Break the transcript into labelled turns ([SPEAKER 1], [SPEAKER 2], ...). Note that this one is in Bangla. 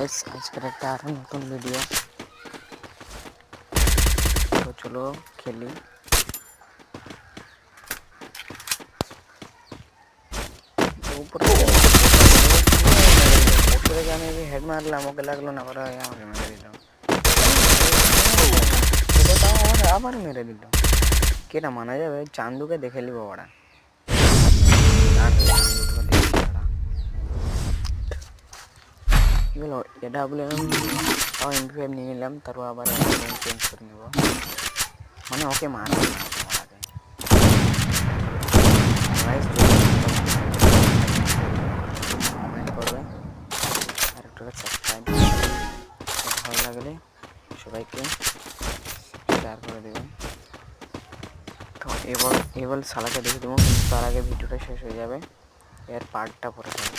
[SPEAKER 1] গাইস, আজকের একটা আরো নতুন ভিডিও। তো চলো খেলি। উপরে আমি হেড মারলাম, ওকে লাগলো না, আবার আমাকে মেরে দিল। আবার মেরে দিল। কেটা মানা যাবে? চান্দুকে দেখে নিব ওরা। কি বলো, এটা বলে এমপি5 নিয়ে নিলাম, তারপর আবার চেঞ্জ করে নেব। মানে ওকে মারবো না, মারাকে কমেন্ট করবে আর একটা সাবস্ক্রাইব, ভালো লাগলে সবাইকে শেয়ার করে দেবেন। তো এবার শালাকে দেখে দেবো, কিন্তু তার আগে ভিডিওটা শেষ হয়ে যাবে, এর পার্টটা পরে যাবে।